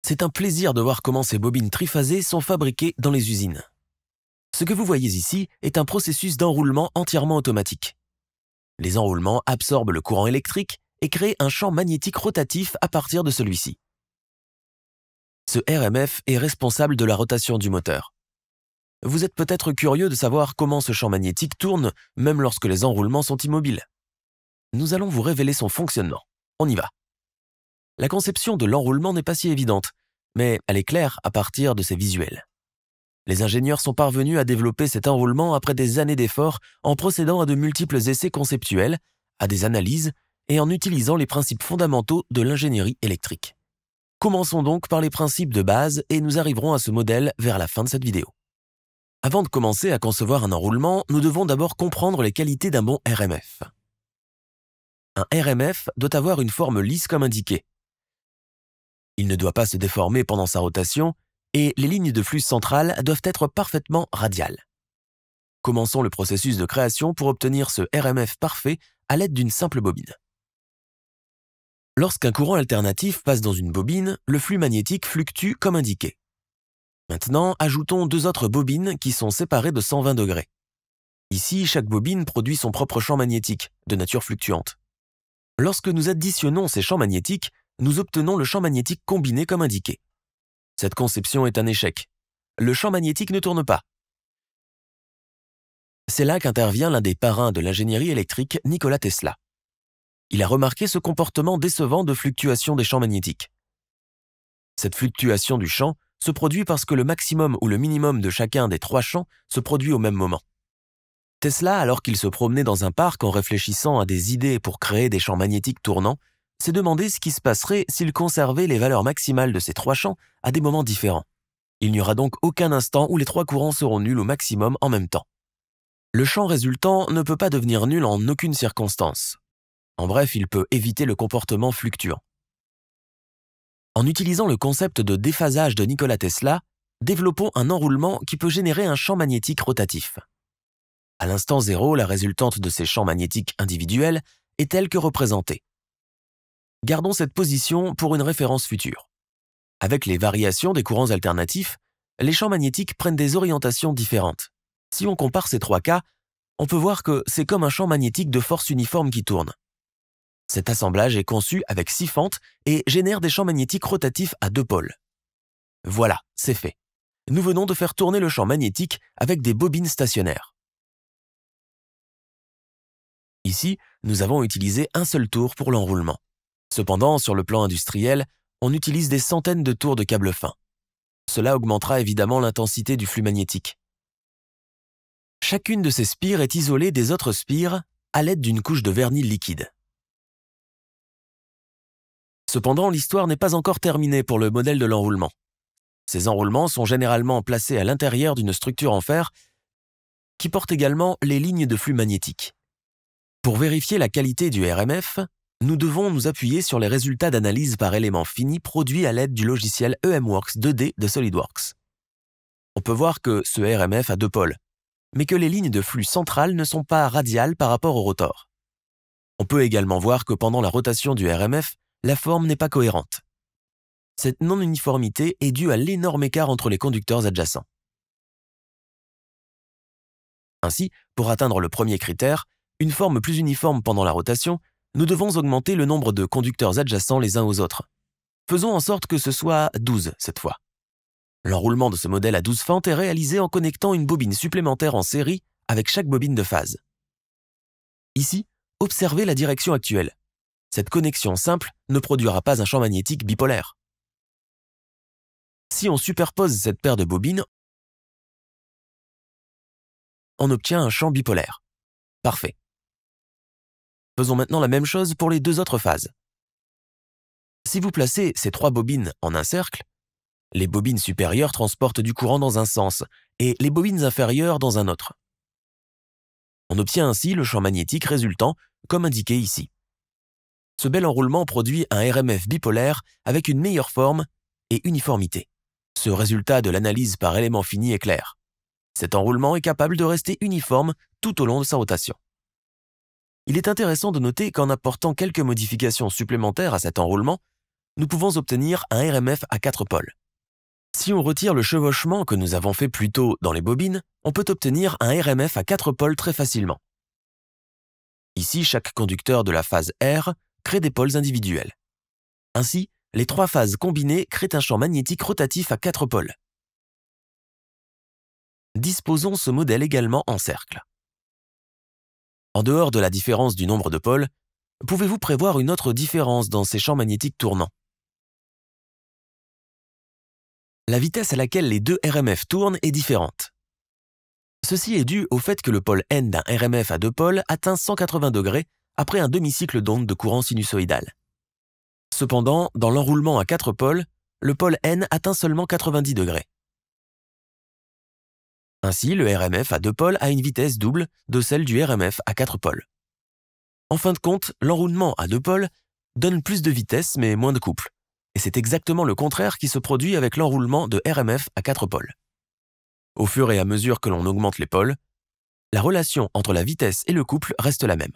C'est un plaisir de voir comment ces bobines triphasées sont fabriquées dans les usines. Ce que vous voyez ici est un processus d'enroulement entièrement automatique. Les enroulements absorbent le courant électrique et créent un champ magnétique rotatif à partir de celui-ci. Ce RMF est responsable de la rotation du moteur. Vous êtes peut-être curieux de savoir comment ce champ magnétique tourne, même lorsque les enroulements sont immobiles. Nous allons vous révéler son fonctionnement. On y va. La conception de l'enroulement n'est pas si évidente, mais elle est claire à partir de ces visuels. Les ingénieurs sont parvenus à développer cet enroulement après des années d'efforts en procédant à de multiples essais conceptuels, à des analyses et en utilisant les principes fondamentaux de l'ingénierie électrique. Commençons donc par les principes de base et nous arriverons à ce modèle vers la fin de cette vidéo. Avant de commencer à concevoir un enroulement, nous devons d'abord comprendre les qualités d'un bon RMF. Un RMF doit avoir une forme lisse comme indiqué. Il ne doit pas se déformer pendant sa rotation et les lignes de flux centrales doivent être parfaitement radiales. Commençons le processus de création pour obtenir ce RMF parfait à l'aide d'une simple bobine. Lorsqu'un courant alternatif passe dans une bobine, le flux magnétique fluctue comme indiqué. Maintenant, ajoutons deux autres bobines qui sont séparées de 120 degrés. Ici, chaque bobine produit son propre champ magnétique, de nature fluctuante. Lorsque nous additionnons ces champs magnétiques, nous obtenons le champ magnétique combiné comme indiqué. Cette conception est un échec. Le champ magnétique ne tourne pas. C'est là qu'intervient l'un des parrains de l'ingénierie électrique, Nikola Tesla. Il a remarqué ce comportement décevant de fluctuation des champs magnétiques. Cette fluctuation du champ se produit parce que le maximum ou le minimum de chacun des trois champs se produit au même moment. Tesla, alors qu'il se promenait dans un parc en réfléchissant à des idées pour créer des champs magnétiques tournants, s'est demandé ce qui se passerait s'il conservait les valeurs maximales de ces trois champs à des moments différents. Il n'y aura donc aucun instant où les trois courants seront nuls au maximum en même temps. Le champ résultant ne peut pas devenir nul en aucune circonstance. En bref, il peut éviter le comportement fluctuant. En utilisant le concept de déphasage de Nikola Tesla, développons un enroulement qui peut générer un champ magnétique rotatif. À l'instant zéro, la résultante de ces champs magnétiques individuels est telle que représentée. Gardons cette position pour une référence future. Avec les variations des courants alternatifs, les champs magnétiques prennent des orientations différentes. Si on compare ces trois cas, on peut voir que c'est comme un champ magnétique de force uniforme qui tourne. Cet assemblage est conçu avec 6 fentes et génère des champs magnétiques rotatifs à 2 pôles. Voilà, c'est fait. Nous venons de faire tourner le champ magnétique avec des bobines stationnaires. Ici, nous avons utilisé un seul tour pour l'enroulement. Cependant, sur le plan industriel, on utilise des centaines de tours de câbles fins. Cela augmentera évidemment l'intensité du flux magnétique. Chacune de ces spires est isolée des autres spires à l'aide d'une couche de vernis liquide. Cependant, l'histoire n'est pas encore terminée pour le modèle de l'enroulement. Ces enroulements sont généralement placés à l'intérieur d'une structure en fer qui porte également les lignes de flux magnétique. Pour vérifier la qualité du RMF, nous devons nous appuyer sur les résultats d'analyse par éléments finis produits à l'aide du logiciel EMWorks 2D de SolidWorks. On peut voir que ce RMF a 2 pôles, mais que les lignes de flux centrales ne sont pas radiales par rapport au rotor. On peut également voir que pendant la rotation du RMF, la forme n'est pas cohérente. Cette non-uniformité est due à l'énorme écart entre les conducteurs adjacents. Ainsi, pour atteindre le premier critère, une forme plus uniforme pendant la rotation, nous devons augmenter le nombre de conducteurs adjacents les uns aux autres. Faisons en sorte que ce soit 12 cette fois. L'enroulement de ce modèle à 12 fentes est réalisé en connectant une bobine supplémentaire en série avec chaque bobine de phase. Ici, observez la direction actuelle. Cette connexion simple ne produira pas un champ magnétique bipolaire. Si on superpose cette paire de bobines, on obtient un champ bipolaire. Parfait. Faisons maintenant la même chose pour les 2 autres phases. Si vous placez ces 3 bobines en un cercle, les bobines supérieures transportent du courant dans un sens et les bobines inférieures dans un autre. On obtient ainsi le champ magnétique résultant, comme indiqué ici. Ce bel enroulement produit un RMF bipolaire avec une meilleure forme et uniformité. Ce résultat de l'analyse par élément fini est clair. Cet enroulement est capable de rester uniforme tout au long de sa rotation. Il est intéressant de noter qu'en apportant quelques modifications supplémentaires à cet enroulement, nous pouvons obtenir un RMF à 4 pôles. Si on retire le chevauchement que nous avons fait plus tôt dans les bobines, on peut obtenir un RMF à 4 pôles très facilement. Ici, chaque conducteur de la phase R crée des pôles individuels. Ainsi, les 3 phases combinées créent un champ magnétique rotatif à 4 pôles. Disposons ce modèle également en cercle. En dehors de la différence du nombre de pôles, pouvez-vous prévoir une autre différence dans ces champs magnétiques tournants? La vitesse à laquelle les 2 RMF tournent est différente. Ceci est dû au fait que le pôle N d'un RMF à 2 pôles atteint 180 degrés après un demi-cycle d'onde de courant sinusoïdal. Cependant, dans l'enroulement à 4 pôles, le pôle N atteint seulement 90 degrés. Ainsi, le RMF à 2 pôles a une vitesse double de celle du RMF à 4 pôles. En fin de compte, l'enroulement à 2 pôles donne plus de vitesse mais moins de couple. Et c'est exactement le contraire qui se produit avec l'enroulement de RMF à 4 pôles. Au fur et à mesure que l'on augmente les pôles, la relation entre la vitesse et le couple reste la même.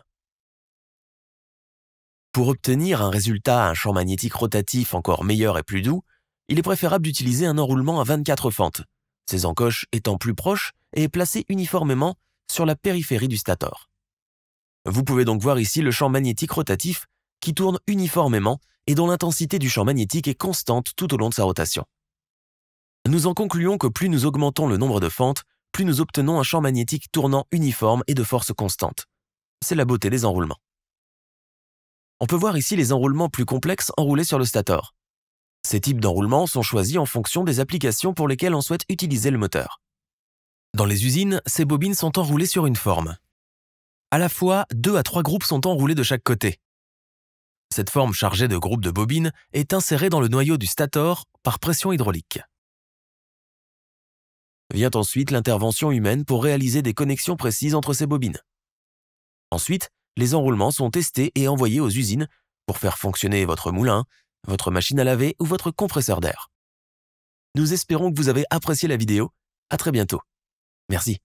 Pour obtenir un résultat à un champ magnétique rotatif encore meilleur et plus doux, il est préférable d'utiliser un enroulement à 24 fentes, ces encoches étant plus proches et placées uniformément sur la périphérie du stator. Vous pouvez donc voir ici le champ magnétique rotatif qui tourne uniformément et dont l'intensité du champ magnétique est constante tout au long de sa rotation. Nous en concluons que plus nous augmentons le nombre de fentes, plus nous obtenons un champ magnétique tournant uniforme et de force constante. C'est la beauté des enroulements. On peut voir ici les enroulements plus complexes enroulés sur le stator. Ces types d'enroulements sont choisis en fonction des applications pour lesquelles on souhaite utiliser le moteur. Dans les usines, ces bobines sont enroulées sur une forme. À la fois, 2 à 3 groupes sont enroulés de chaque côté. Cette forme chargée de groupes de bobines est insérée dans le noyau du stator par pression hydraulique. Vient ensuite l'intervention humaine pour réaliser des connexions précises entre ces bobines. Ensuite, les enroulements sont testés et envoyés aux usines pour faire fonctionner votre moulin, votre machine à laver ou votre compresseur d'air. Nous espérons que vous avez apprécié la vidéo. À très bientôt. Merci.